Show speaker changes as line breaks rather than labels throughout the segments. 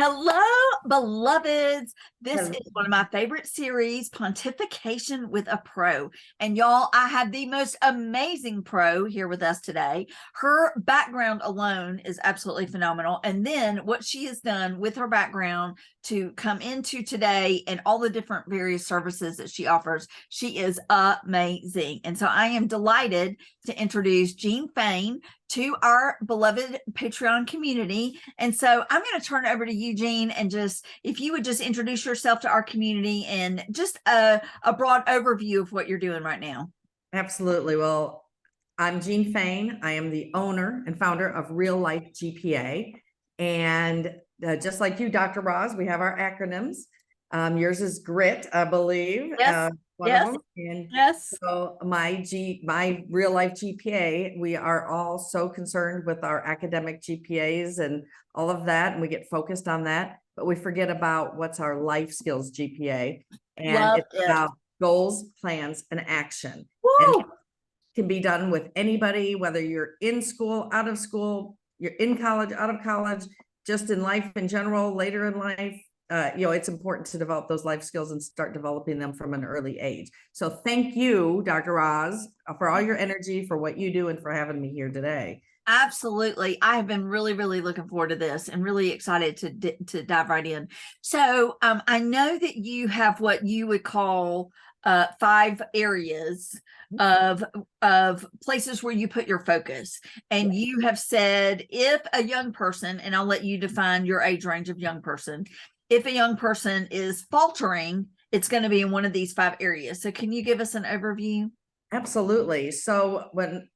Hello, beloveds. This
Hello.
is one of my favorite series, Pontification with a Pro. And y'all, I have the most amazing pro here with us today. Her background alone is absolutely phenomenal. And then what she has done with her background to come into today and all the different various services that she offers, she is amazing. And so I am delighted to introduce Jeanne Fain to our beloved Patreon community. And so I'm going to turn it over to you, Jeanne, and just if you would just introduce yourself to our community and just a broad overview of what you're doing right now.
Absolutely. Well, I'm Jeanne Fain. I am the owner and founder of Real Life GPA. And just like you, Dr. Roz, we have our acronyms. Yours is GRIT, I believe.
Yes.
One
Yes.
of them. And
Yes.
so my Real Life GPA, we are all so concerned with our academic GPAs and all of that, and we get focused on that, but we forget about what's our life skills GPA, and
Love
it's
it.
about goals, plans, and action.
Woo!
And it can be done with anybody, whether you're in school, out of school, you're in college, out of college, just in life in general, later in life. It's important to develop those life skills and start developing them from an early age. So thank you, Dr. Roz, for all your energy, for what you do, and for having me here today.
Absolutely. I have been really, really looking forward to this and really excited to dive right in. So I know that you have what you would call 5 areas of places where you put your focus. And you have said if a young person, and I'll let you define your age range of young person, if a young person is faltering, it's going to be in one of these 5 areas. So can you give us an overview?
Absolutely. So when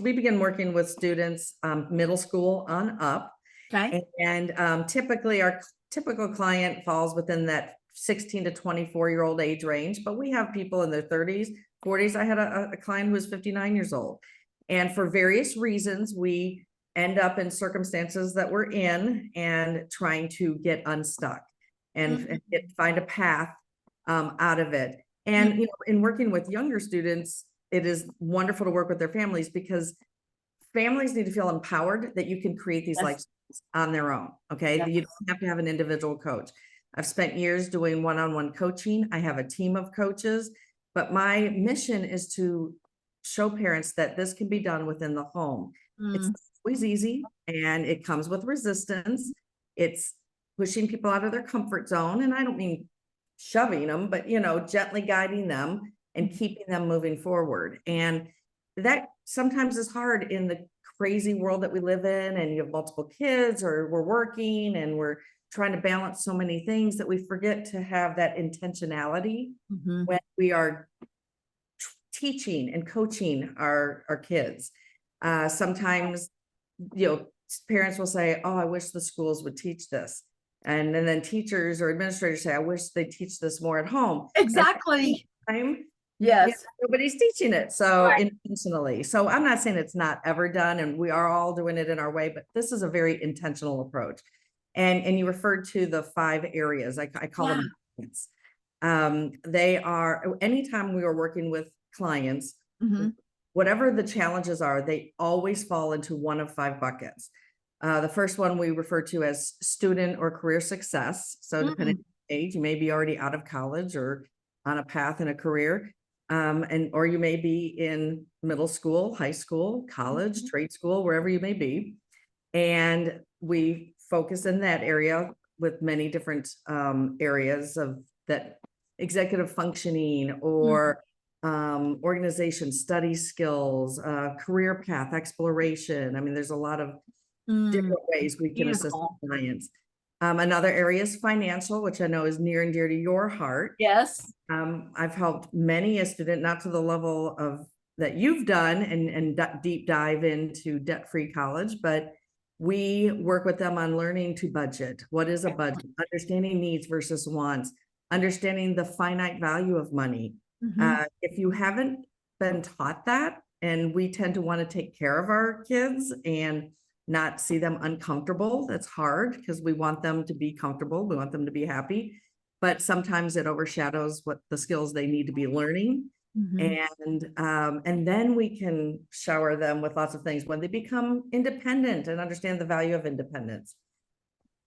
we begin working with students, middle school on up,
Okay.
and typically our typical client falls within that 16 to 24-year-old age range, but we have people in their 30s, 40s. I had a client who was 59 years old, and for various reasons, we end up in circumstances that we're in and trying to get unstuck and find a path out of it. And in working with younger students, it is wonderful to work with their families, because families need to feel empowered that you can create these life skills on their own. Okay. You don't have to have an individual coach. I've spent years doing one-on-one coaching. I have a team of coaches, but my mission is to show parents that this can be done within the home. It's always easy, and it comes with resistance. It's pushing people out of their comfort zone. And I don't mean shoving them, but gently guiding them and keeping them moving forward. And that sometimes is hard in the crazy world that we live in, and you have multiple kids, or we're working and we're trying to balance so many things that we forget to have that intentionality when we are teaching and coaching our kids. Sometimes parents will say, oh, I wish the schools would teach this. And then teachers or administrators say, I wish they teach this more at home.
Exactly.
Yes. Nobody's teaching it. So intentionally. So I'm not saying it's not ever done, and we are all doing it in our way, but this is a very intentional approach. And you referred to the 5 areas. I call them points. They are, anytime we are working with clients, whatever the challenges are, they always fall into one of 5 buckets. The first one we refer to as student or career success. So depending on age, you may be already out of college or on a path in a career, or you may be in middle school, high school, college, trade school, wherever you may be. And we focus in that area with many different areas of that: executive functioning, or organization, study skills, career path exploration. I mean, there's a lot of different ways we can assist clients. Another area is financial, which I know is near and dear to your heart.
Yes.
I've helped many a student, not to the level of that you've done and deep dive into debt-free college, but we work with them on learning to budget. What is a budget? Understanding needs versus wants, understanding the finite value of money. If you haven't been taught that, and we tend to want to take care of our kids and not see them uncomfortable. That's hard, because we want them to be comfortable. We want them to be happy, but sometimes it overshadows what the skills they need to be learning. And then we can shower them with lots of things when they become independent and understand the value of independence.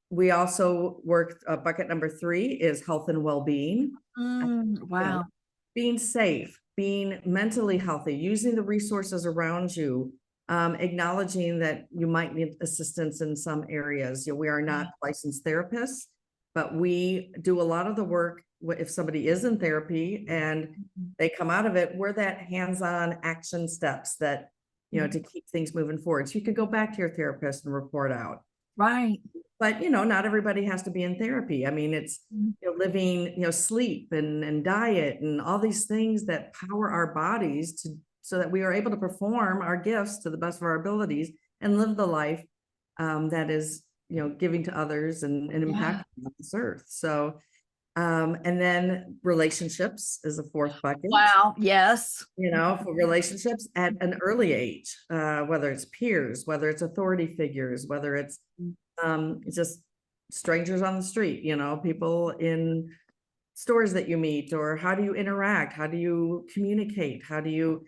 We also work, bucket number 3 is health and well-being. You know,
Wow.
being safe, being mentally healthy, using the resources around you, acknowledging that you might need assistance in some areas. You know, we are not licensed therapists, but we do a lot of the work. If somebody is in therapy and they come out of it, we're that hands-on action steps that, you know, to keep things moving forward. So you could go back to your therapist and report out.
Right.
But, you know, not everybody has to be in therapy. I mean, it's, you know, living, you know, sleep and diet and all these things that power our bodies to, so that we are able to perform our gifts to the best of our abilities and live the life that is, you know, giving to others and impacting this earth. So, and then relationships is a 4th bucket.
Wow. Yes.
You know, for relationships at an early age, whether it's peers, whether it's authority figures, whether it's just strangers on the street, you know, people in stores that you meet, or how do you interact? How do you communicate? How do you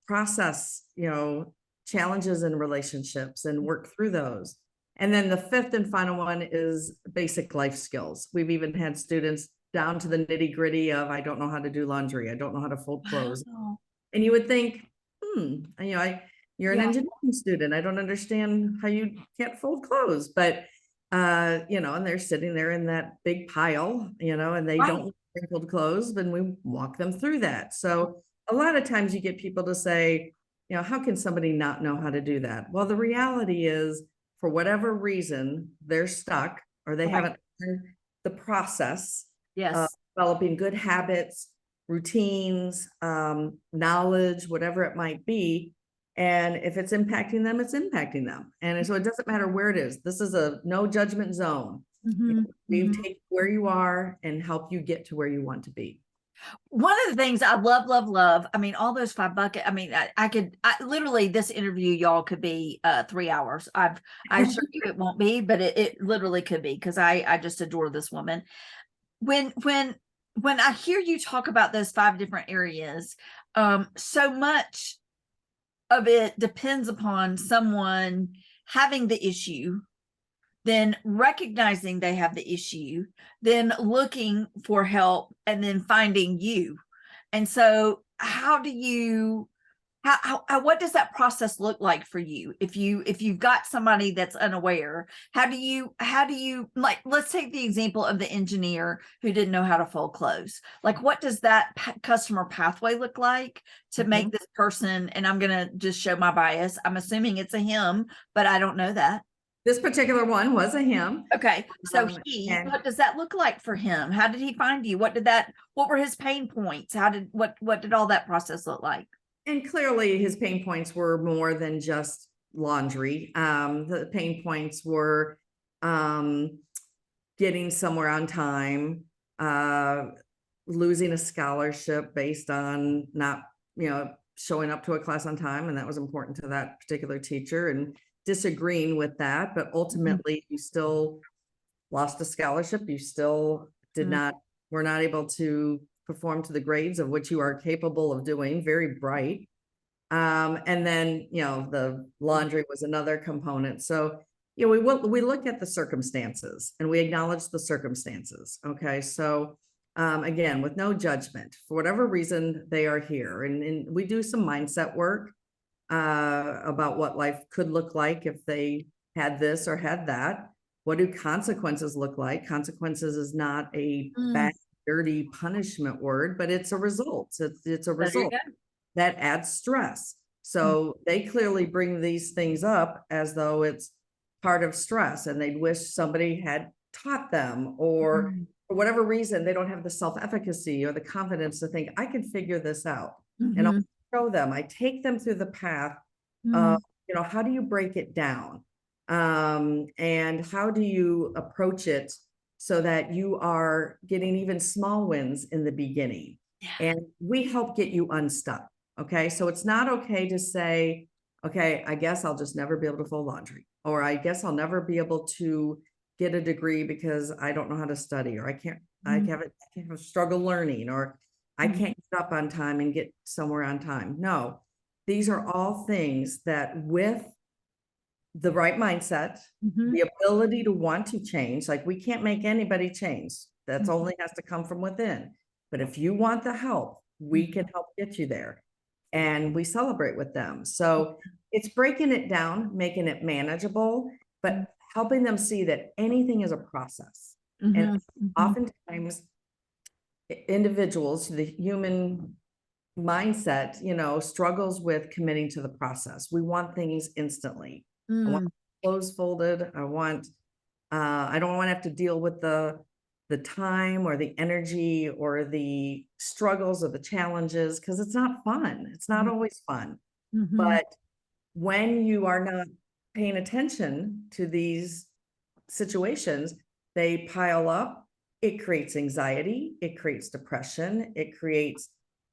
process, you know, challenges in relationships and work through those? And then the 5th and final one is basic life skills. We've even had students down to the nitty gritty of, I don't know how to do laundry. I don't know how to fold clothes.
Wow.
And you would think, you know, you're an
Yeah.
engineering student. I don't understand how you can't fold clothes, but, you know, and they're sitting there in that big pile, you know, and they
Right.
don't want fold clothes, and we walk them through that. So a lot of times you get people to say, you know, how can somebody not know how to do that? Well, the reality is, for whatever reason, they're stuck or they
Right.
haven't learned the process of
Yes.
developing good habits, routines, knowledge, whatever it might be. And if it's impacting them, it's impacting them. And so it doesn't matter where it is. This is a no judgment zone. We take where you are and help you get to where you want to be.
One of the things I love, love, love, I mean, all those 5 buckets, I mean, I literally, this interview, y'all, could be 3 hours. I assure you it won't be, but it literally could be, because I just adore this woman. When I hear you talk about those 5 different areas, so much of it depends upon someone having the issue, then recognizing they have the issue, then looking for help, and then finding you. And so how do you, what does that process look like for you? If you've got somebody that's unaware, how do you, like, let's take the example of the engineer who didn't know how to fold clothes. Like, what does that customer pathway look like to make this person, and I'm going to just show my bias, I'm assuming it's a him, but I don't know that.
This particular one was a him.
Okay. So
and
what does that look like for him? How did he find you? What were his pain points? What did all that process look like?
And clearly his pain points were more than just laundry. The pain points were getting somewhere on time, losing a scholarship based on not, you know, showing up to a class on time. And that was important to that particular teacher, and disagreeing with that. But ultimately you still lost a scholarship. You still were not able to perform to the grades of which you are capable of doing, very bright. And then, you know, the laundry was another component. So, you know, we look at the circumstances and we acknowledge the circumstances. Okay. So, again, with no judgment, for whatever reason they are here, and we do some mindset work about what life could look like if they had this or had that. What do consequences look like? Consequences is not a bad, dirty punishment word, but it's a result. It's a result that adds stress. So they clearly bring these things up as though it's part of stress, and they'd wish somebody had taught them, or for whatever reason, they don't have the self-efficacy or the confidence to think, I can figure this out. And I'll show them, I take them through the path of, you know, how do you break it down? And how do you approach it so that you are getting even small wins in the beginning? And we help get you unstuck. Okay. So it's not okay to say, okay, I guess I'll just never be able to fold laundry, or I guess I'll never be able to get a degree because I don't know how to study, or I can't have struggle learning, or I can't get up on time and get somewhere on time. No, these are all things that with the right mindset,
Mhm.
the ability to want to change. Like, we can't make anybody change. That's
Mhm.
only has to come from within. But if you want the help, we can help get you there. And we celebrate with them. So it's breaking it down, making it manageable, but helping them see that anything is a process. And
Mhm. Mhm.
oftentimes individuals, the human mindset, struggles with committing to the process. We want things instantly. I want
Mm.
clothes folded. I don't want to have to deal with the time or the energy or the struggles or the challenges, because it's not fun. It's not always fun.
Mhm.
But when you are not paying attention to these situations, they pile up. It creates anxiety, it creates depression, it creates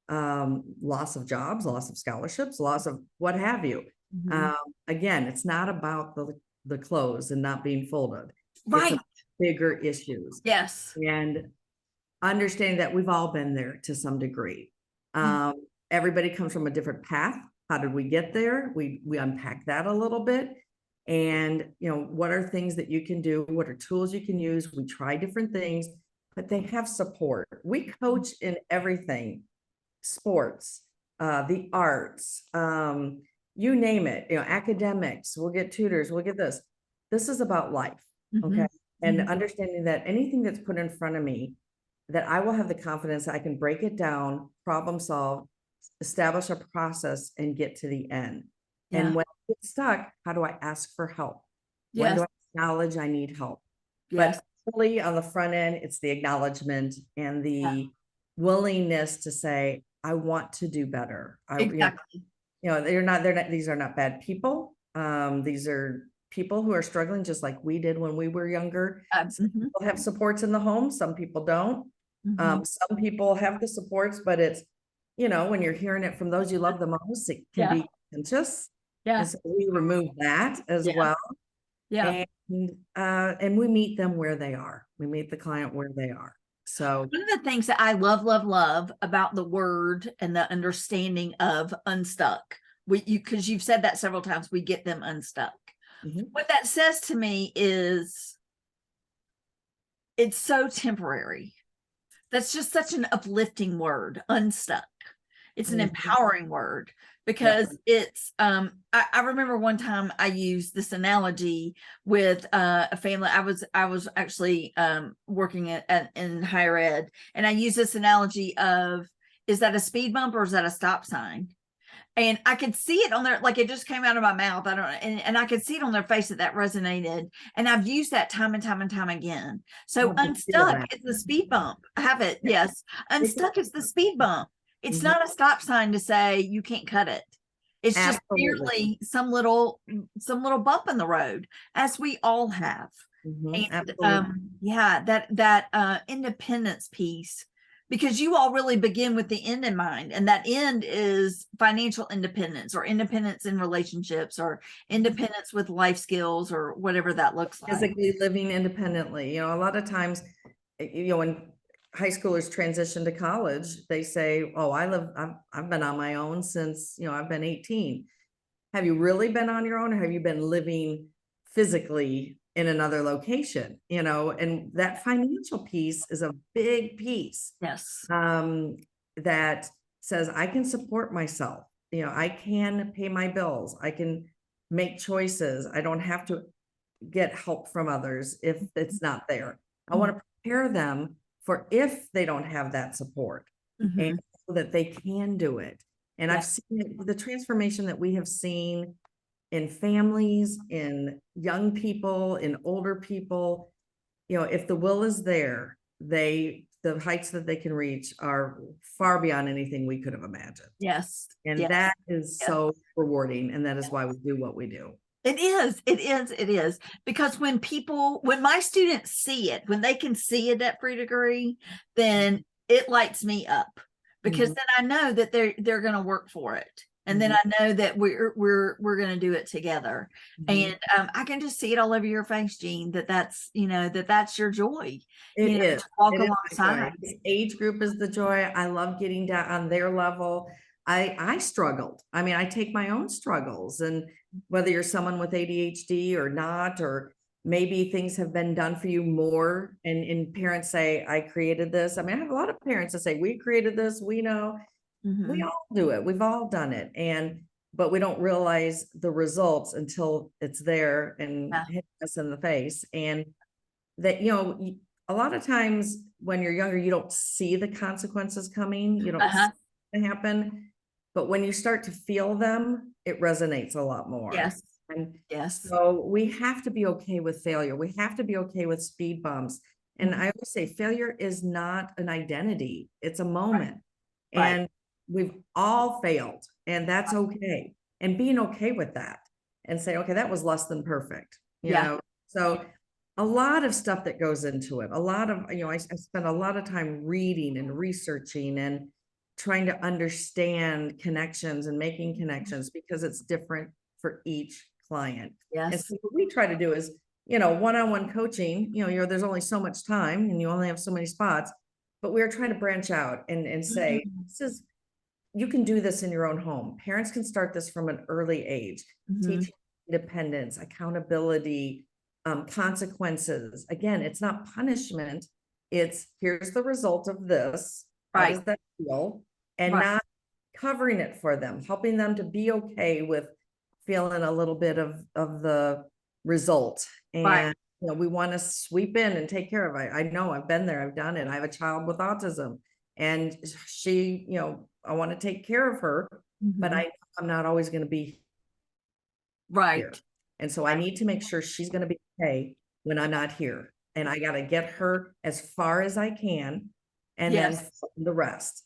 loss of jobs, loss of scholarships, loss of what have you.
Mhm.
Again, it's not about the clothes and not being folded. It's
Right.
about bigger issues.
Yes.
And understanding that we've all been there to some degree.
Mm.
Everybody comes from a different path. How did we get there? We unpack that a little bit. And, what are things that you can do? What are tools you can use? We try different things, but they have support. We coach in everything, sports, the arts, you name it, academics, we'll get tutors, we'll get this. This is about life. Okay.
Mhm.
And
Mhm.
understanding that anything that's put in front of me, that I will have the confidence that I can break it down, problem solve, establish a process, and get to the end.
Yeah.
And when I get stuck, how do I ask for help? When do
Yes.
I acknowledge I need help?
Yes.
But really on the front end, it's the acknowledgement and
Yeah.
the willingness to say, I want to do better.
Exactly.
They're not, these are not bad people. These are people who are struggling just like we did when we were younger. Some
Mhm.
people have supports in the home, some people don't.
Mhm.
Some people have the supports, but it's, when you're hearing it from those you love the most, it can
Yeah.
be contentious. And
Yeah.
so we remove that as
Yeah.
well.
Yeah.
And we meet them where they are. We meet the client where they are. So
One of the things that I love, love, love about the word and the understanding of unstuck, because you've said that several times, we get them unstuck.
mhm.
What that says to me is it's so temporary. That's just such an uplifting word, unstuck. It's an
Mhm.
empowering word
Yep.
because it's I remember one time I used this analogy with a family. I was actually working in higher ed, and I used this analogy of, is that a speed bump or is that a stop sign? And I could see it on their, like, it just came out of my mouth. I don't know. And I could see it on their face that resonated. And I've used that time and time and time again. So
How do you feel
unstuck
that?
is the speed bump. I have it. Yes. Unstuck is the speed bump. It's
Mhm.
not a stop sign to say you can't cut it. It's just
Absolutely.
merely some little bump in the road, as we all have.
Mhm.
And
Absolutely.
yeah, that independence piece, because you all really begin with the end in mind, and that end is financial independence or independence in relationships or independence with life skills or whatever that looks like.
Physically living independently. A lot of times, when high schoolers transition to college, they say, "Oh, I've been on my own since, I've been 18." Have you really been on your own, or have you been living physically in another location? And that financial piece is a big piece.
Yes.
That says I can support myself. I can pay my bills. I can make choices. I don't have to get help from others if it's not there. I want to prepare them for if they don't have that support, and
Mhm.
so that they can do it. And
Yeah.
I've seen the transformation that we have seen in families, in young people, in older people. If the will is there, the heights that they can reach are far beyond anything we could have imagined.
Yes.
And
Yes.
that is
Yes.
so rewarding. And that is why we do what we do.
It is. It is. It is. Because when my students see it, when they can see it at free degree, then it lights me up, because
Mhm.
then I know that they're going to work for it. And then
Mhm.
I know that we're going to do it together.
Mhm.
And I can just see it all over your face, Jeanne, that's your joy,
It is.
to walk
It is my joy.
alongside.
This age group is the joy. I love getting down on their level. I struggled. I mean, I take my own struggles, and whether you're someone with ADHD or not, or maybe things have been done for you more, and parents say, I created this. I mean, I have a lot of parents that say, we created this, we know. We all do it. We've all done it. But we don't realize the results until it's there and hit us in the face. And that, a lot of times when you're younger, you don't see the consequences coming. You don't see it happen. But when you start to feel them, it resonates a lot more.
Yes.
And
Yes.
so we have to be okay with failure. We have to be okay with speed bumps. And I always say failure is not an identity. It's a moment.
Right.
And we've all failed, and that's okay. And being okay with that and say, okay, that was less than perfect, you know? So a lot of stuff that goes into it, a lot of, I spend a lot of time reading and researching and trying to understand connections and making connections, because it's different for each client. And
Yes.
so what we try to do is, one-on-one coaching, there's only so much time and you only have so many spots, but we're trying to branch out and say, you can do this in your own home. Parents can start this from an early age, teaching independence, accountability, consequences. Again, it's not punishment. It's here's the result of this. How does that feel? And not covering it for them, helping them to be okay with feeling a little bit of the result. And we want to sweep in and take care of it. I know I've been there, I've done it. I have a child with autism, and she, I want to take care of her, but I'm not always going to be here. And so I need to make sure she's going to be okay when I'm not here. And I got to get her as far as I can. And then the rest,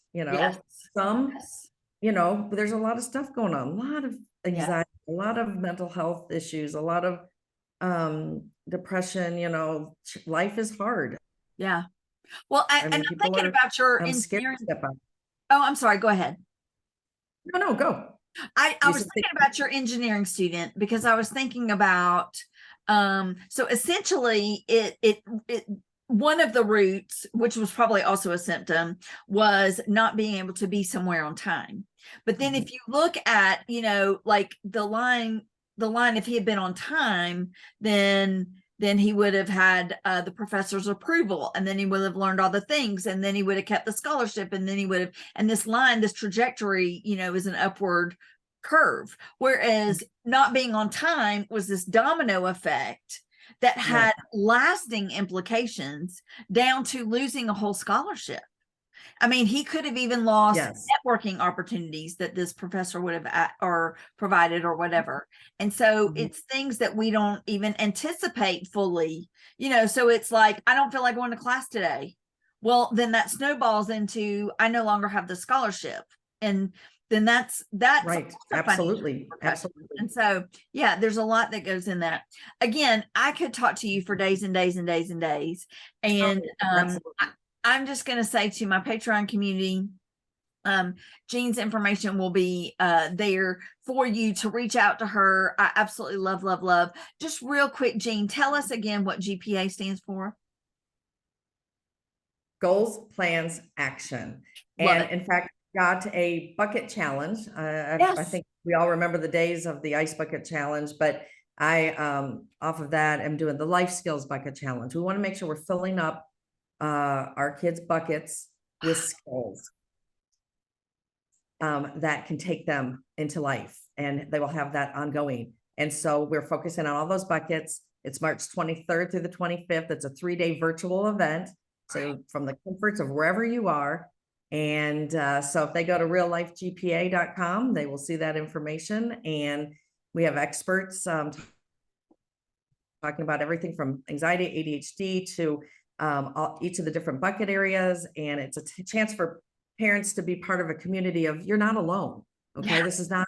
some, there's a lot of stuff going on, a lot of anxiety, a lot of mental health issues, a lot of depression, life is hard.
Yeah. Well, and I'm thinking about your engineering. Oh, I'm sorry. Go ahead.
No, go.
I was thinking about your engineering student, because I was thinking about, so essentially it one of the roots, which was probably also a symptom, was not being able to be somewhere on time. But then if you look at, like the line, if he had been on time, then he would have had the professor's approval, and then he would have learned all the things, and then he would have kept the scholarship, and then he would have, and this line, this trajectory, is an upward curve. Whereas not being on time was this domino effect that had lasting implications down to losing a whole scholarship. I mean, he could have even lost networking opportunities that this professor would have or provided or whatever. And so it's things that we don't even anticipate fully, so it's like, I don't feel like going to class today. Well, then that snowballs into, I no longer have the scholarship. And then that's
right. Absolutely.
And so, there's a lot that goes in that. Again, I could talk to you for days and days and days and days. And I'm just going to say to my Patreon community, Jeanne's information will be there for you to reach out to her. I absolutely love. Just real quick, Jeanne, tell us again what GPA stands for.
Goals, plans, action. And in fact, got a bucket challenge. I think we all remember the days of the ice bucket challenge, but I, off of that, am doing the life skills bucket challenge. We want to make sure we're filling up our kids' buckets with skills that can take them into life, and they will have that ongoing. And so we're focusing on all those buckets. It's March 23rd through the 25th. It's a 3-day virtual event. So from the comforts of wherever you are. And so if they go to reallifegpa.com, they will see that information. And we have experts talking about everything from anxiety, ADHD to each of the different bucket areas. And it's a chance for parents to be part of a community of, you're not alone. Okay. This is not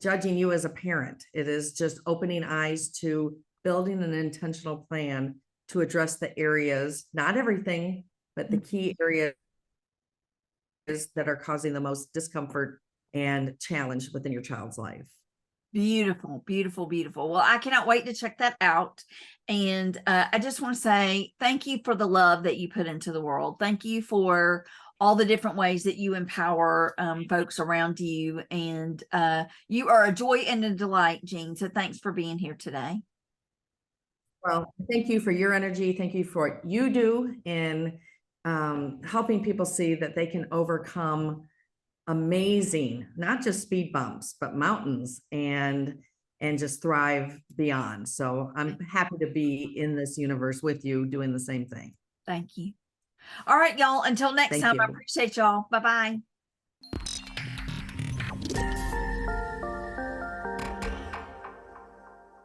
judging you as a parent. It is just opening eyes to building an intentional plan to address the areas, not everything, but the key areas that are causing the most discomfort and challenge within your child's life.
Beautiful. Well, I cannot wait to check that out. And I just want to say thank you for the love that you put into the world. Thank you for all the different ways that you empower folks around you. And you are a joy and a delight, Jeanne. So thanks for being here today.
Well, thank you for your energy. Thank you for what you do in helping people see that they can overcome amazing, not just speed bumps, but mountains, and just thrive beyond. So I'm happy to be in this universe with you doing the same thing.
Thank you. All right, y'all. Until next
Thank
time, I
you.
appreciate y'all. Bye-bye.